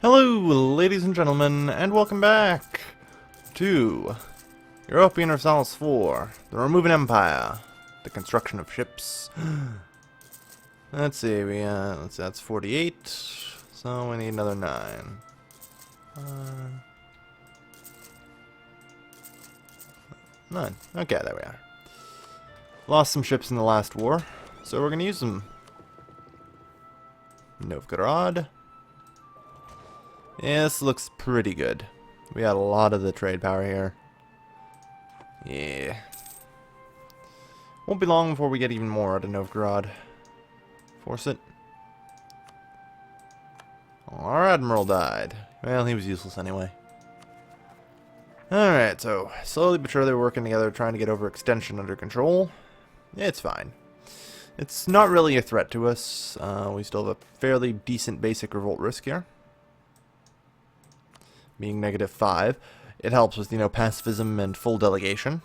Hello, ladies and gentlemen, and welcome back to European Universalis 4, the Romuvan Empire, the construction of ships. Let's see, that's 48, so we need another 9. 9. Okay, there we are. Lost some ships in the last war, so we're gonna use them. Novgorod. Yeah, this looks pretty good. We got a lot of the trade power here. Yeah. Won't be long before we get even more out of Novgorod. Force it. Our admiral died. Well, he was useless anyway. Alright, so slowly but surely we're working together trying to get overextension under control. It's fine. It's not really a threat to us. We still have a fairly decent basic revolt risk here. Being -5. It helps with, pacifism and full delegation.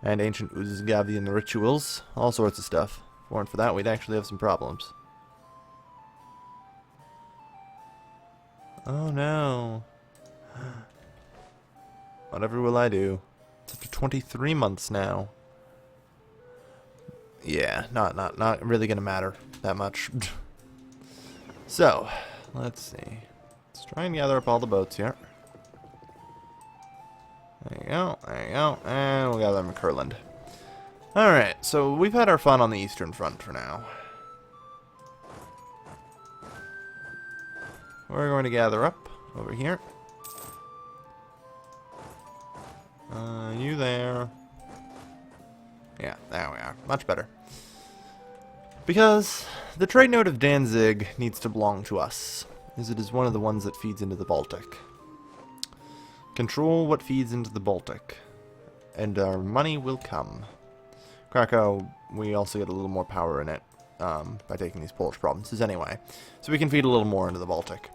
And ancient Uzgavian rituals. All sorts of stuff. If it weren't for that, we'd actually have some problems. Oh no. Whatever will I do? It's up to 23 months now. Yeah, not really gonna matter that much. So, let's see. Let's try and gather up all the boats here. There you go, and we'll gather them in Kurland. Alright, so we've had our fun on the Eastern Front for now. We're going to gather up over here. You there. Yeah, there we are. Much better. Because the trade node of Danzig needs to belong to us, as it is one of the ones that feeds into the Baltic. Control what feeds into the Baltic, and our money will come. Krakow, we also get a little more power in it by taking these Polish provinces anyway, so we can feed a little more into the Baltic.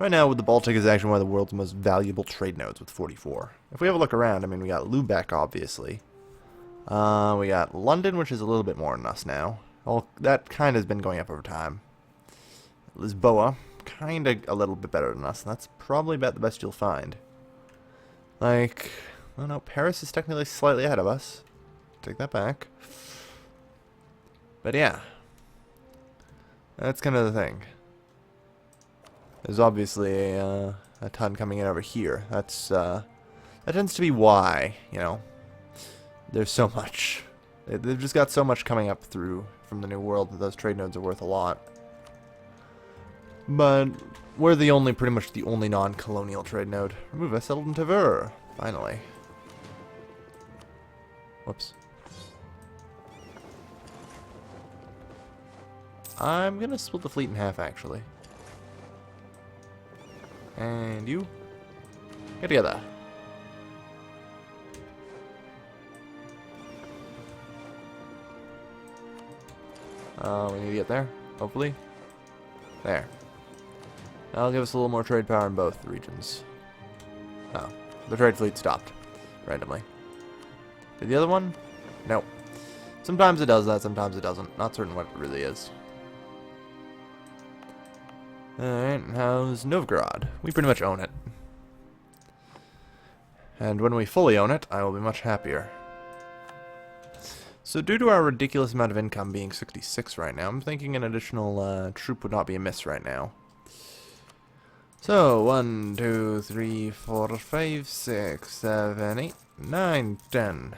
Right now, the Baltic is actually one of the world's most valuable trade nodes with 44. If we have a look around, I mean, we got Lubeck, obviously. We got London, which is a little bit more than us now. Well, that kind of has been going up over time. Lisboa, kind of a little bit better than us, and that's probably about the best you'll find. Like, I don't know, Paris is technically slightly ahead of us. Take that back. But yeah. That's kind of the thing. There's obviously a ton coming in over here. That tends to be why, there's so much. They've just got so much coming up through from the New World that those trade nodes are worth a lot. But we're pretty much the only non-colonial trade node. Remove us, settled in Tver. Finally. Whoops. I'm gonna split the fleet in half, actually. And you get together. We need to get there, hopefully. There. That'll give us a little more trade power in both regions. Oh, the trade fleet stopped randomly. Did the other one? Nope. Sometimes it does that, sometimes it doesn't. Not certain what it really is. Alright, how's Novgorod? We pretty much own it. And when we fully own it, I will be much happier. So due to our ridiculous amount of income being 66 right now, I'm thinking an additional troop would not be amiss right now. So, 1, 2, 3, 4, 5, 6, 7, 8, 9, 10.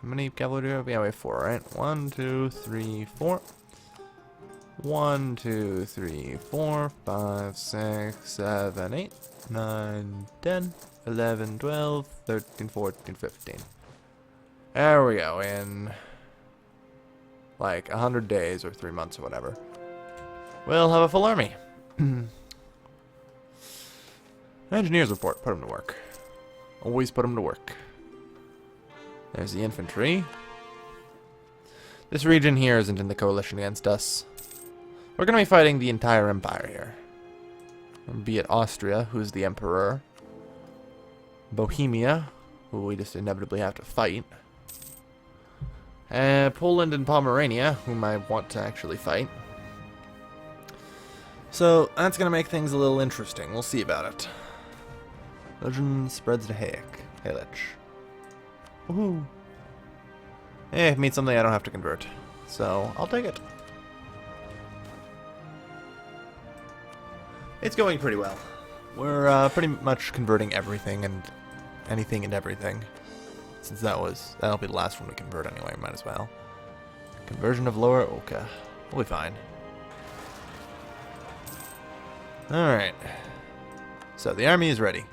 How many cavalry do we have? Yeah, we have 4, right? 1, 2, 3, 4. 1, 2, 3, 4, 5, 6, 7, 8, 9, 10, 11, 12, 13, 14, 15. There we go, in like 100 days or 3 months or whatever. We'll have a full army. Engineers report, put them to work. Always put them to work. There's the infantry. This region here isn't in the coalition against us. We're going to be fighting the entire empire here. Be it Austria, who's the emperor. Bohemia, who we just inevitably have to fight. Poland and Pomerania, whom I want to actually fight. So, that's going to make things a little interesting. We'll see about it. Legend spreads to Hayek. Halich. Woohoo! Eh, it means something I don't have to convert. So, I'll take it. It's going pretty well. We're pretty much converting everything and anything and everything. Since that'll be the last one we convert anyway, might as well. Conversion of Lower Oka. We'll be fine. Alright. So, the army is ready.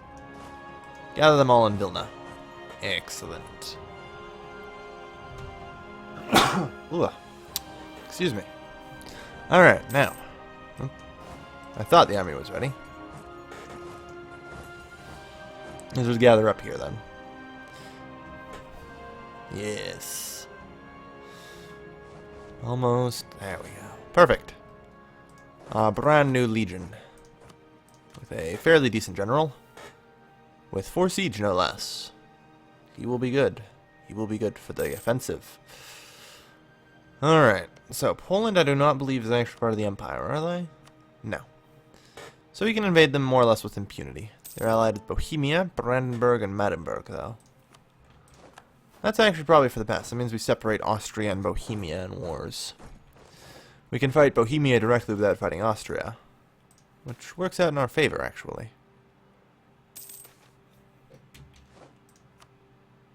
Gather them all in Vilna. Excellent. Ooh. Excuse me. Alright, now. I thought the army was ready. Let's just gather up here then. Yes. Almost. There we go. Perfect. Brand new legion. With a fairly decent general. With 4 siege, no less. He will be good. He will be good for the offensive. Alright. So, Poland I do not believe is actually part of the Empire, are they? No. So we can invade them more or less with impunity. They're allied with Bohemia, Brandenburg, and Magdeburg, though. That's actually probably for the best. That means we separate Austria and Bohemia in wars. We can fight Bohemia directly without fighting Austria. Which works out in our favor, actually.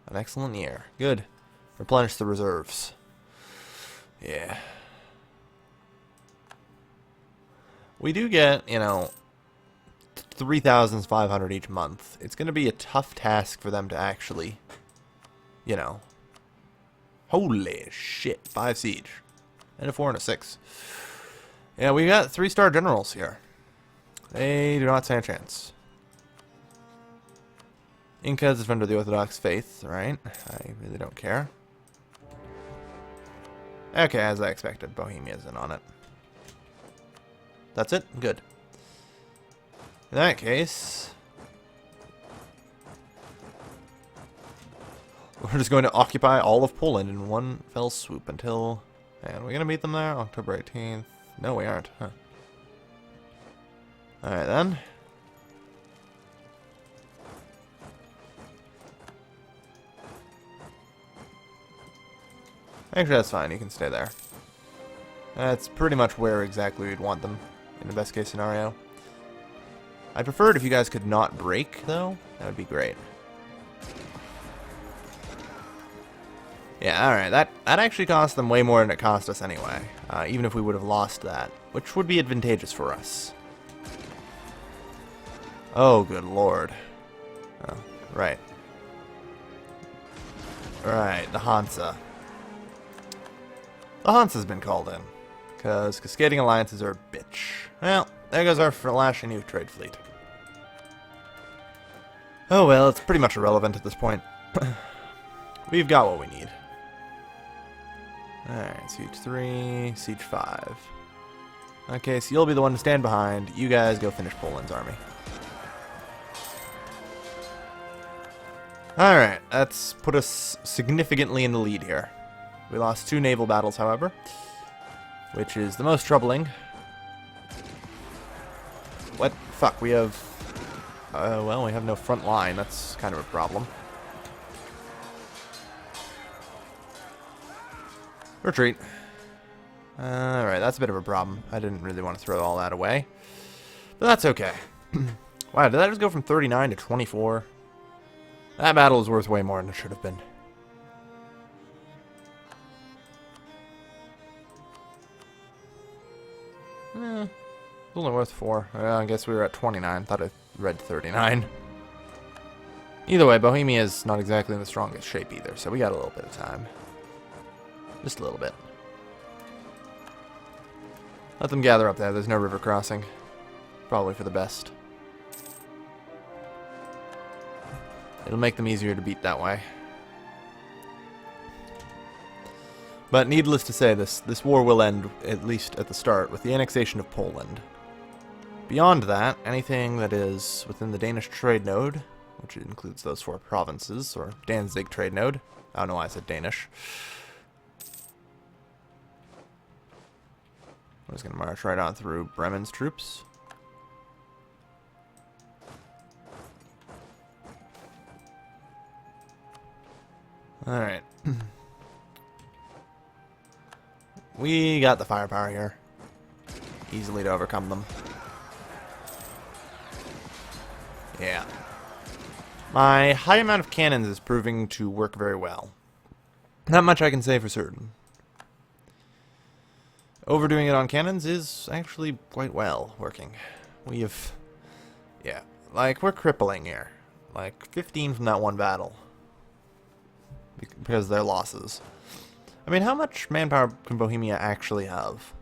An excellent year. Good. Replenish the reserves. Yeah. We do get, you know, 3,500 each month. It's going to be a tough task for them to actually, you know. Holy shit. 5 siege. And a 4 and a 6. Yeah, we got 3-star generals here. They do not stand a chance. Incas is under the Orthodox faith, right? I really don't care. Okay, as I expected, Bohemia's in on it. That's it? Good. In that case, we're just going to occupy all of Poland in one fell swoop until... And we're going to meet them there October 18th. No, we aren't. Huh. Alright then. Actually, that's fine. You can stay there. That's pretty much where exactly we'd want them in the best case scenario. I'd prefer it if you guys could not break, though. That would be great. Yeah, alright. That actually cost them way more than it cost us anyway. Even if we would have lost that. Which would be advantageous for us. Oh, good lord. Oh, right. Right, the Hansa. The Hansa's been called in. Because cascading alliances are a bitch. Well, there goes our flashing new trade fleet. Oh well, it's pretty much irrelevant at this point. We've got what we need. Alright, Siege 3, Siege 5. Okay, so you'll be the one to stand behind. You guys go finish Poland's army. Alright, that's put us significantly in the lead here. We lost 2 naval battles, however. Which is the most troubling. What? Fuck, we have... well, we have no front line. That's kind of a problem. Retreat. Alright, that's a bit of a problem. I didn't really want to throw all that away. But that's okay. Wow, did that just go from 39 to 24? That battle is worth way more than it should have been. It's only worth 4. I guess we were at 29. Thought I read 39. Either way, Bohemia is not exactly in the strongest shape either, so we got a little bit of time. Just a little bit. Let them gather up there. There's no river crossing. Probably for the best. It'll make them easier to beat that way. But needless to say, this war will end, at least at the start, with the annexation of Poland. Beyond that, anything that is within the Danish trade node, which includes those 4 provinces, or Danzig trade node. I don't know why I said Danish. I was going to march right on through Bremen's troops. Alright. We got the firepower here. Easily to overcome them. Yeah. My high amount of cannons is proving to work very well. Not much I can say for certain. Overdoing it on cannons is actually quite well working. We have... Yeah. Like, we're crippling here. Like, 15 from that one battle. Because of their losses. I mean, how much manpower can Bohemia actually have?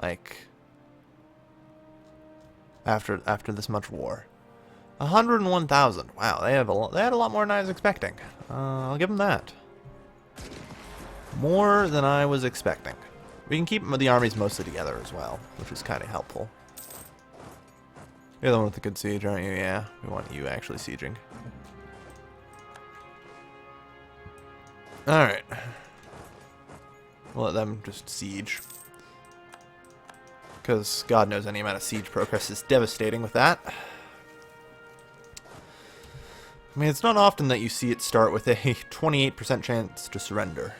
Like... After this much war. 101,000. Wow, they had a lot more than I was expecting. I'll give them that. More than I was expecting. We can keep the armies mostly together as well, which is kind of helpful. You're the one with the good siege, aren't you? Yeah, we want you actually sieging. Alright. We'll let them just siege. Because God knows any amount of siege progress is devastating with that. I mean, it's not often that you see it start with a 28% chance to surrender.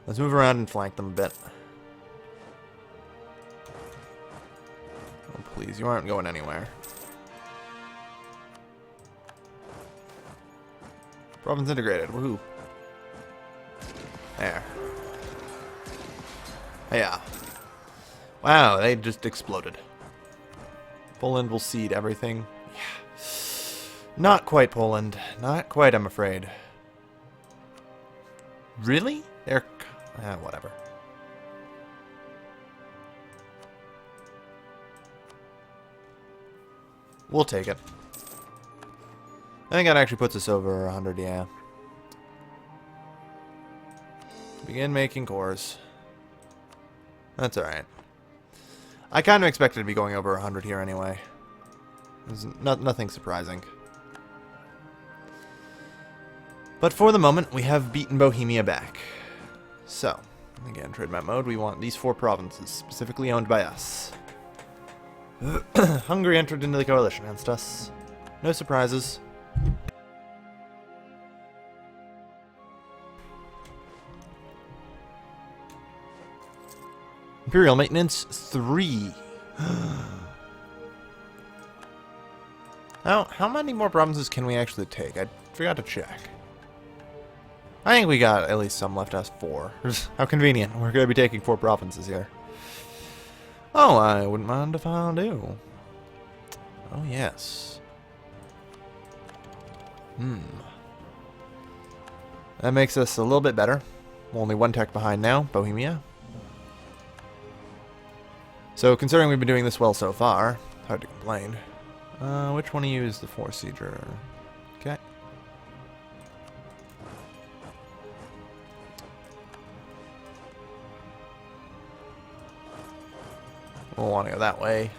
Let's move around and flank them a bit. Oh, please, you aren't going anywhere. Province integrated, woohoo. There. Yeah. Wow, they just exploded. Poland will cede everything. Yeah. Not quite Poland. Not quite, I'm afraid. Really? They're... whatever. We'll take it. I think that actually puts us over 100, yeah. Begin making cores. That's alright. I kind of expected to be going over 100 here anyway. There's nothing surprising. But for the moment, we have beaten Bohemia back. So, again, trade map mode, we want these 4 provinces, specifically owned by us. Hungary entered into the coalition against us. No surprises. Imperial maintenance 3. How many more provinces can we actually take? I forgot to check. I think we got at least some left us 4. How convenient. We're going to be taking 4 provinces here. Oh, I wouldn't mind if I do. Oh, yes. That makes us a little bit better. We're only 1 tech behind now, Bohemia. So, considering we've been doing this well so far, hard to complain. Which one of you is the 4-sieger? Okay. We'll want to go that way.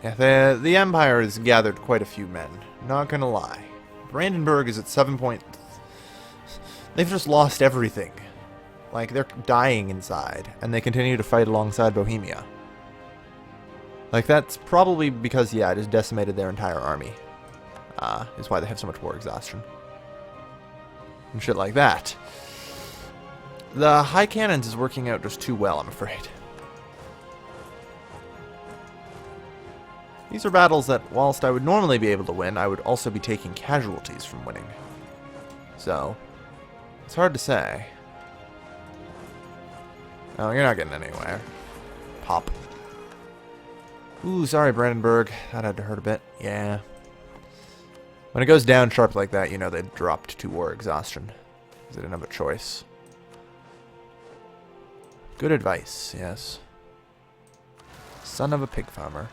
Yeah, the Empire has gathered quite a few men. Not gonna lie. Brandenburg is at 7 point... They've just lost everything. Like, they're dying inside, and they continue to fight alongside Bohemia. Like, that's probably because, yeah, it has decimated their entire army. Is why they have so much war exhaustion. And shit like that. The high cannons is working out just too well, I'm afraid. These are battles that, whilst I would normally be able to win, I would also be taking casualties from winning. So, it's hard to say. Oh, you're not getting anywhere. Pop. Ooh, sorry, Brandenburg. That had to hurt a bit. Yeah. When it goes down sharp like that, you know they dropped to war exhaustion. Because they didn't have a choice. Good advice, yes. Son of a pig farmer.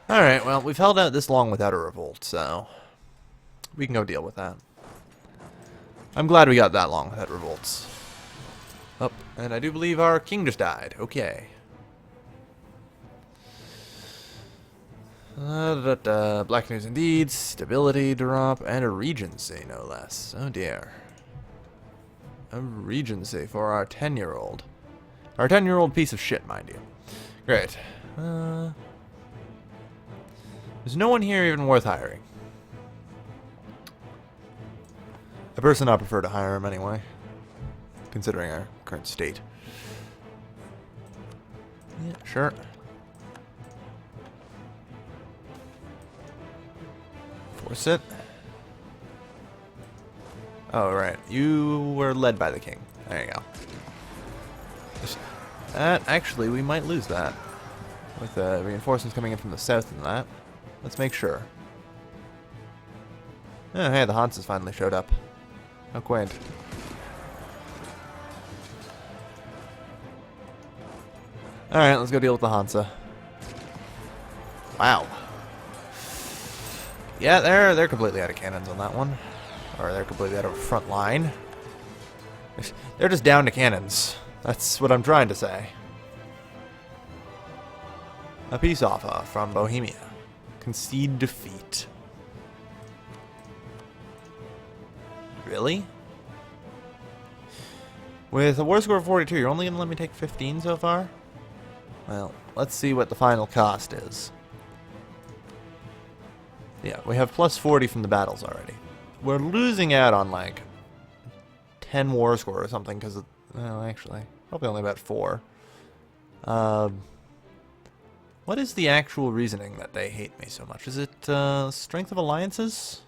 Alright, well, we've held out this long without a revolt, so... we can go deal with that. I'm glad we got that long without revolts. Oh, and I do believe our king just died. Okay. Black news indeed. Stability drop and a regency, no less. Oh dear. A regency for our 10-year-old. Our 10-year-old piece of shit, mind you. Great. There's no one here even worth hiring. A person I prefer to hire him anyway, considering our current state. Yeah, sure. Force it. Oh, right. You were led by the king. There you go. Actually, we might lose that. With reinforcements coming in from the south and that. Let's make sure. Oh, hey, the Hanses finally showed up. How quaint. Alright, let's go deal with the Hansa. Wow. Yeah, they're completely out of cannons on that one. Or they're completely out of front line. They're just down to cannons. That's what I'm trying to say. A peace offer from Bohemia. Concede defeat. Really? With a war score of 42, you're only going to let me take 15 so far? Well, let's see what the final cost is. Yeah, we have plus 40 from the battles already. We're losing out on like 10 war score or something because, well, actually, probably only about 4. What is the actual reasoning that they hate me so much? Is it strength of alliances?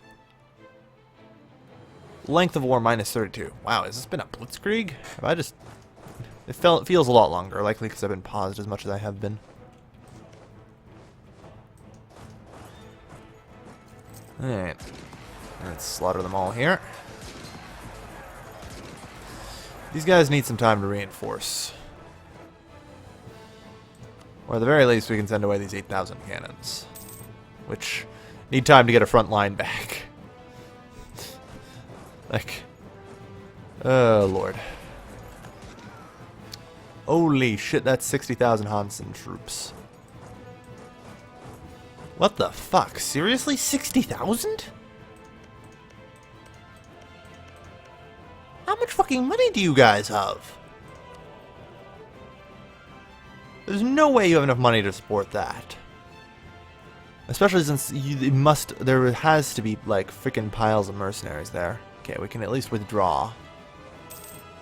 Length of war minus 32. Wow, has this been a blitzkrieg? Have I just... It feels a lot longer, likely because I've been paused as much as I have been. Alright. Let's slaughter them all here. These guys need some time to reinforce. Or at the very least, we can send away these 8,000 cannons. Which need time to get a front line back. Like... Oh, Lord. Holy shit, that's 60,000 Hansen troops. What the fuck? Seriously? 60,000? How much fucking money do you guys have? There's no way you have enough money to support that. Especially since there has to be like freaking piles of mercenaries there. Okay, we can at least withdraw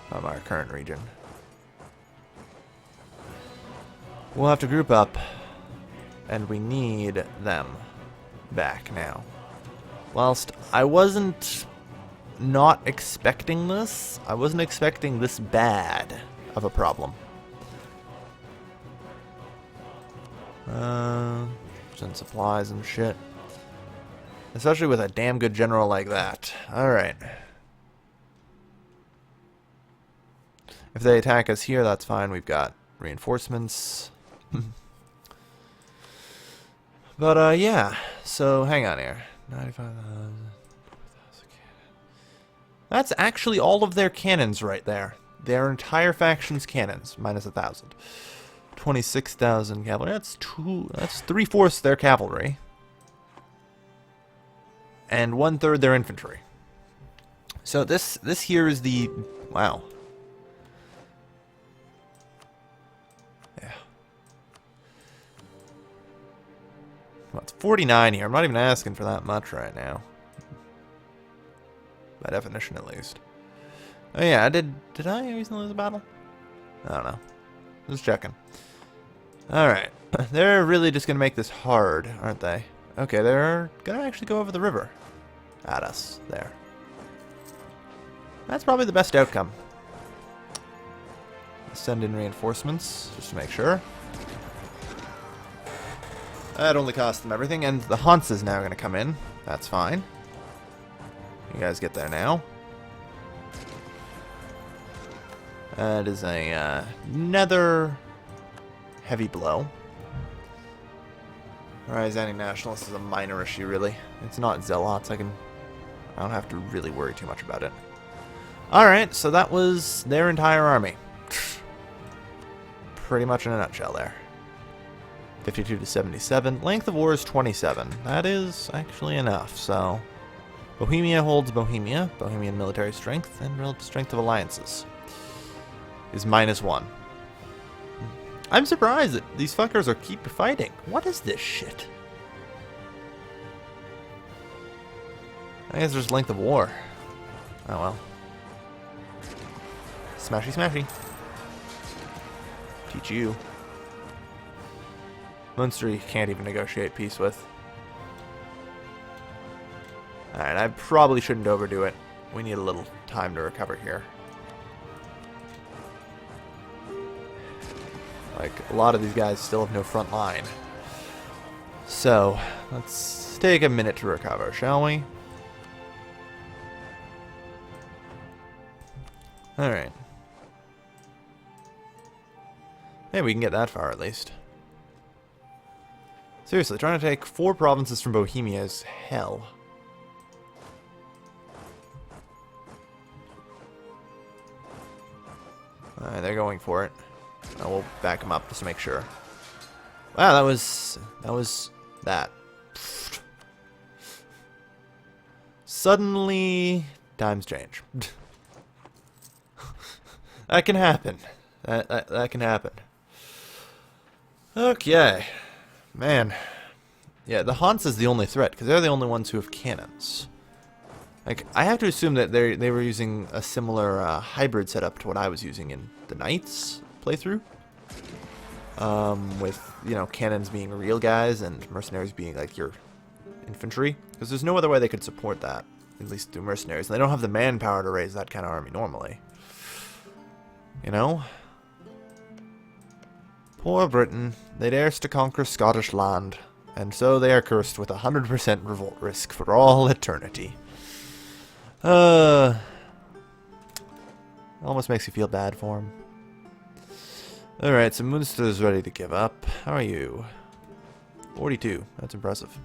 from our current region. We'll have to group up, and we need them back now. Whilst I wasn't not expecting this, I wasn't expecting this bad of a problem. Send supplies and shit. Especially with a damn good general like that. Alright. If they attack us here, that's fine. We've got reinforcements. But, yeah. So, hang on here. 95,000. That's actually all of their cannons right there. Their entire faction's cannons, minus 1,000. 26,000 cavalry. That's 3/4 their cavalry. And 1/3 their infantry. So this here is the... Wow. Yeah. Well, it's 49 here. I'm not even asking for that much right now. By definition, at least. Oh yeah, did I recently lose a battle? I don't know. Just checking. Alright. They're really just going to make this hard, aren't they? Okay, they're going to actually go over the river at us there. That's probably the best outcome. Send in reinforcements, just to make sure. That only cost them everything, and the Hanse is now going to come in. That's fine. You guys get there now. That is a another heavy blow. Rising Nationalists is a minor issue, really. It's not Zealots. I don't have to really worry too much about it. Alright, so that was their entire army. Pretty much in a nutshell there. 52 to 77. Length of war is 27. That is actually enough, so... Bohemia holds Bohemia. Bohemian military strength and relative strength of alliances is -1. I'm surprised that these fuckers are keep fighting. What is this shit? I guess there's length of war. Oh well. Smashy smashy. Teach you. Munster you can't even negotiate peace with. Alright, I probably shouldn't overdo it. We need a little time to recover here. Like, a lot of these guys still have no front line. So, let's take a minute to recover, shall we? Alright. Hey, we can get that far at least. Seriously, trying to take 4 provinces from Bohemia is hell. Alright, they're going for it. We'll back them up just to make sure. Wow, that was that. Suddenly, times change. That can happen. That can happen. Okay. Man. Yeah, the Hanse is the only threat, because they're the only ones who have cannons. Like, I have to assume that they were using a similar hybrid setup to what I was using in the Knights playthrough. With, you know, cannons being real guys and mercenaries being, like, your infantry. Because there's no other way they could support that, at least through mercenaries. And they don't have the manpower to raise that kind of army normally. You know? Poor Britain. They dares to conquer Scottish land, and so they are cursed with 100% revolt risk for all eternity. Almost makes you feel bad for him. Alright, so Munster is ready to give up. How are you? 42. That's impressive.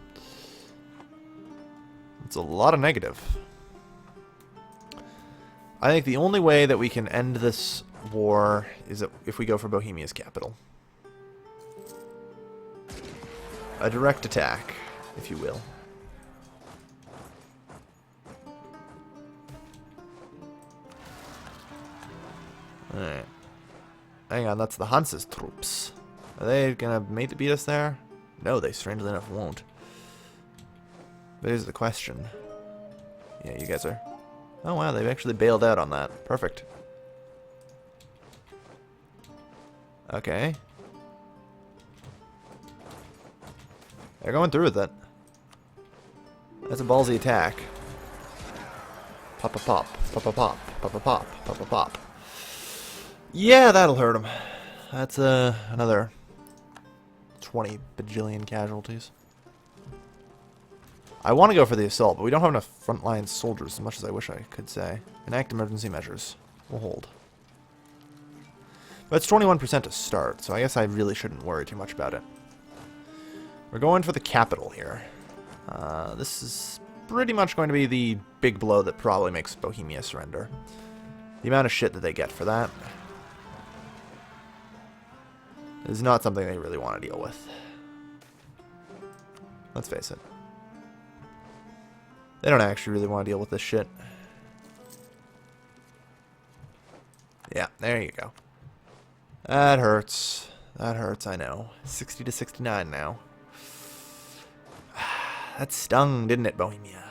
It's a lot of negative. I think the only way that we can end this war is if we go for Bohemia's capital. A direct attack, if you will. Alright. Hang on, that's the Hanse's troops. Are they gonna beat us there? No, they strangely enough won't. But here's the question. Yeah, you guys are... Oh wow, they've actually bailed out on that. Perfect. Okay. They're going through with it. That's a ballsy attack. Pop a pop, pop a pop, pop a pop, pop a pop. Yeah, that'll hurt them. That's another 20 bajillion casualties. I want to go for the assault, but we don't have enough frontline soldiers as much as I wish I could say. Enact emergency measures. We'll hold. But it's 21% to start, so I guess I really shouldn't worry too much about it. We're going for the capital here. This is pretty much going to be the big blow that probably makes Bohemia surrender. The amount of shit that they get for that is not something they really want to deal with. Let's face it. They don't actually really want to deal with this shit. Yeah, there you go. That hurts. That hurts, I know. 60 to 69 now. That stung, didn't it, Bohemia?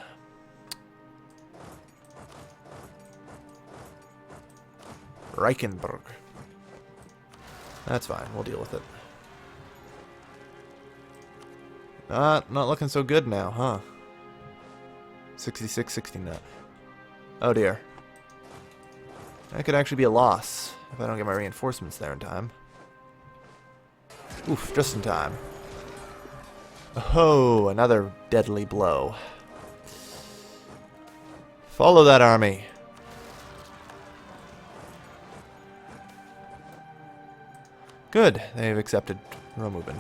Reichenberg. That's fine, we'll deal with it. Not looking so good now, huh? 66, 69. Oh dear. That could actually be a loss if I don't get my reinforcements there in time. Oof, just in time. Oh, another deadly blow. Follow that army. Good, they've accepted Romuvan.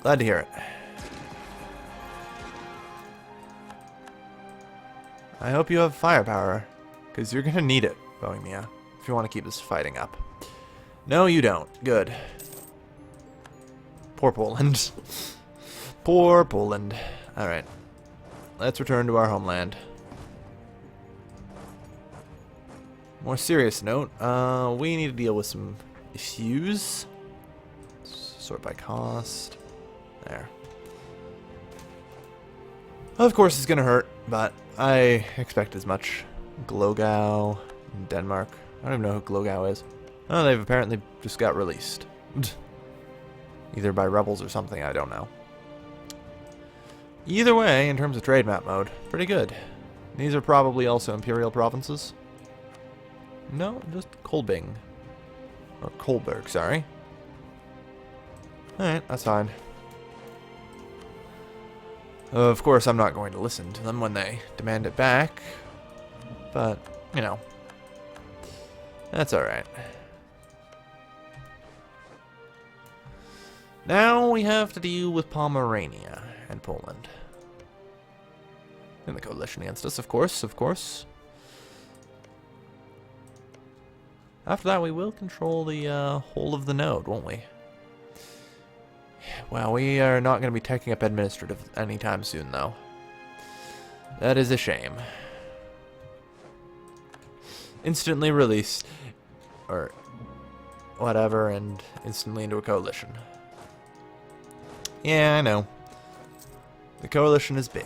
Glad to hear it. I hope you have firepower, because you're going to need it, Bohemia, if you want to keep this fighting up. No, you don't. Good. Poor Poland. Poor Poland. Alright. Let's return to our homeland. More serious note, we need to deal with some issues. Sort by cost. There. Of course, it's gonna hurt, but I expect as much. Glogau, Denmark. I don't even know who Glogau is. Oh, they've apparently just got released. Either by rebels or something, I don't know. Either way, in terms of trade map mode, pretty good. These are probably also imperial provinces. No, just Kolbing. Or Kolberg, sorry. Alright, that's fine. Of course, I'm not going to listen to them when they demand it back. But, you know. That's alright. Now we have to deal with Pomerania and Poland. And the coalition against us, of course, of course. After that, we will control the whole of the node, won't we? Well, we are not going to be taking up administrative anytime soon, though. That is a shame. Instantly released, or whatever, and instantly into a coalition. Yeah, I know. The coalition is big.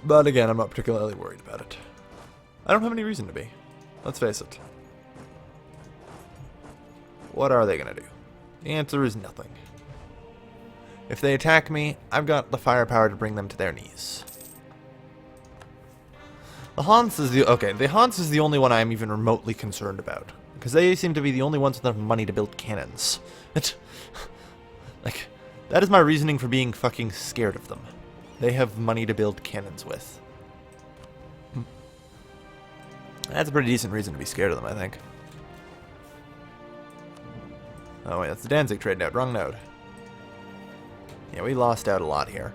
But again, I'm not particularly worried about it. I don't have any reason to be. Let's face it. What are they going to do? The answer is nothing. If they attack me, I've got the firepower to bring them to their knees. The Hans is the Hans is the only one I'm even remotely concerned about, because they seem to be the only ones with enough money to build cannons. Like, that is my reasoning for being fucking scared of them. They have money to build cannons with. That's a pretty decent reason to be scared of them, I think. Oh wait, that's the Danzig trade node. Wrong node. Yeah, we lost out a lot here.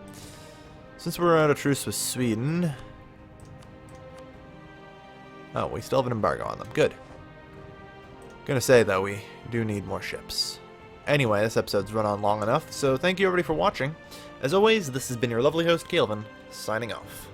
Since we're out of truce with Sweden... Oh, we still have an embargo on them. Good. Gonna say, though, we do need more ships. Anyway, this episode's run on long enough, so thank you everybody for watching. As always, this has been your lovely host, Calvin, signing off.